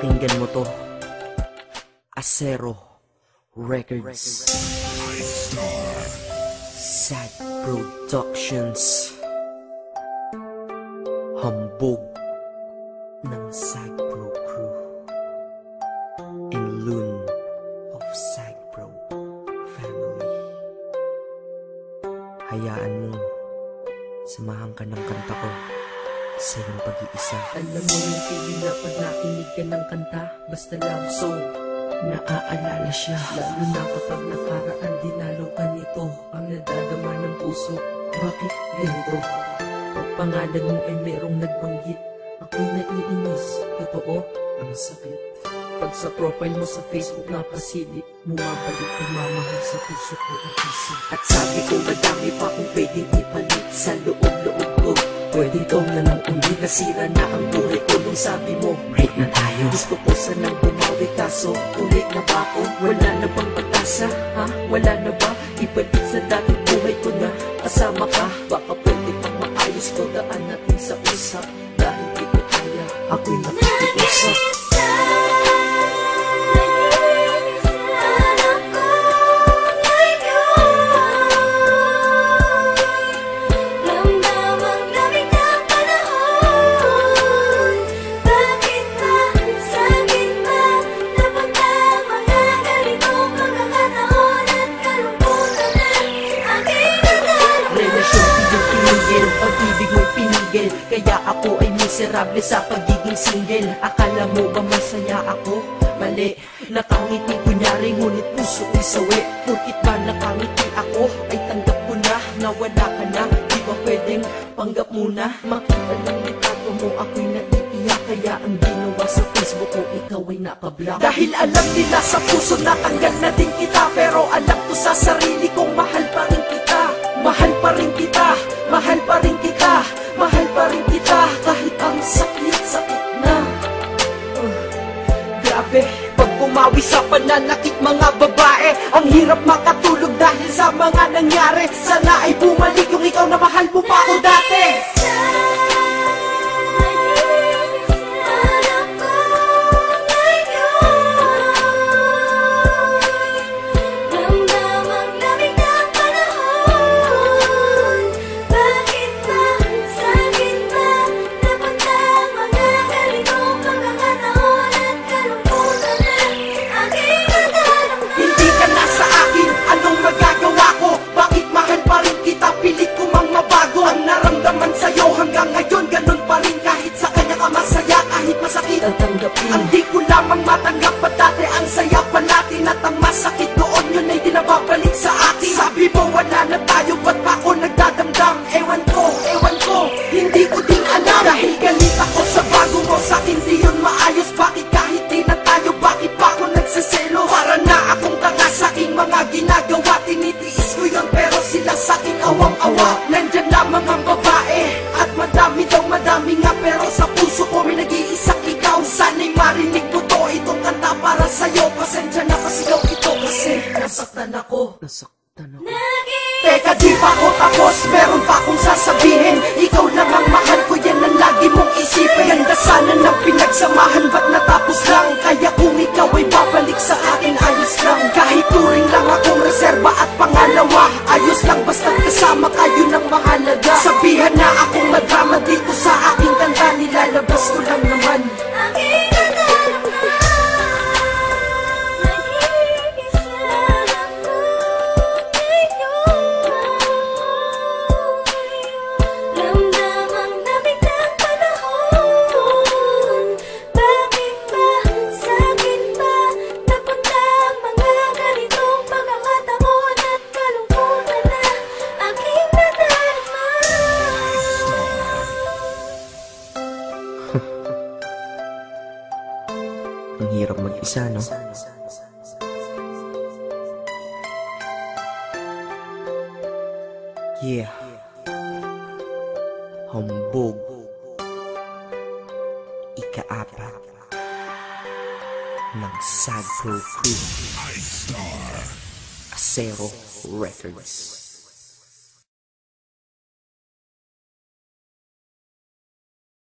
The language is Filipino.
Pakinggan mo to. Acero Records, Sad Productions, hambog ng Sad Pro Crew, and Loon of Sad Pro Family. Hayaan mo, samahan ka ng kanta ko sa iyong pag-iisa. Alam mo yung feeling na pag nakinig ka ng kanta, basta love song, naaalala siya. Lalo na kapag nakaraan, dinalo ka nito. Ang nadadama ng puso, bakit ganito? Pag pangalan mo ay merong nagbanggit, ako'y naiinis. Totoo, ang sakit. Pag sa profile mo sa Facebook napasilip, bumabalik pagmamahal sa puso ko at isip. At sabi ko madami pa kung pwedeng ipalit sa loob-loob ko. Pwede ito na lang uli, nasira na ang buhay ko. Nung sabi mo, break na tayo. Gusto ko sanang bumawi, kaso ulit na ba ako? Wala na bang pag-asa? Ha? Wala na ba? Ibalik sa dating buhay ko na kasama ka. Baka pwede pang maayos ko, daan natin sa usap. Dahil di ko kaya, ako'y nakikiusap. Pag-ibig mo'y pinigil, kaya ako ay miserable sa pagiging single. Akala mo ba masaya ako? Mali, nakangiti kunyari, ngunit puso ko'y sawi. Porkit ba nakangiti ako, ay tanggap ko na wala ka na. Di ba pwedeng panggap muna? Makita ng litrato mo, ako'y naiiyak. Kaya ang ginawa sa Facebook ko, ikaw ay nakablock. Dahil alam nila sa puso, natanggal na din kita. Pero alam ko sa sarili kong mahal pa rin kita. Mahal pa rin kita, mahal pa rin kita, mahal pa rin kita. Kahit ang sakit-sakit na. Grabe, pag bumawi sa pananakit mga babae, ang hirap makatulog dahil sa mga nangyari. Sana ay bumalik yung ikaw na mahal mo pa ako dati. Ang di ko lamang matanggap pa dati, ang saya pa natin at ang masakit doon, yun ay di nababalik sa atin. Sabi mo wala na tayo, ba't pa ako nagdadamdam? Ewan ko, hindi ko din alam. Dahil galit ako sa bago mo, sa'kin di yun maayos. Bakit kahit di na tayo, bakit pa ako nagsaselo? Para na akong tanga sa'king mga ginagawa, tinitiis ko yun pero sila sa'king awang-awa. Nandyan lamang ang babae at madami daw, madami nga, pero sa puso ko may nag-iisang ikaw. Sana'y marinig mo to, itong kanta para sa'yo. Pasensya na pasigaw ito kasi nasaktan ako. Teka, di pa ako tapos, meron pa akong sasabihin. Ikaw lang ang mahal ko, yan ang lagi mong isipin. Ganda sana ng pinagsamahan, ba't natapos lang? Kaya kung ikaw ay babalik sa akin, ayos lang. Kahit turing lang akong reserba at pangalawa, ayos lang basta't kasama kayo ng mahalaga. Sabihan na akong madrama dito sa aking kanta, nilalabas ko lang naman. Ang hirap mag-isa, no? Yeah. Hambog. Ika-apat ng Sad Pro Crew, Acero Records.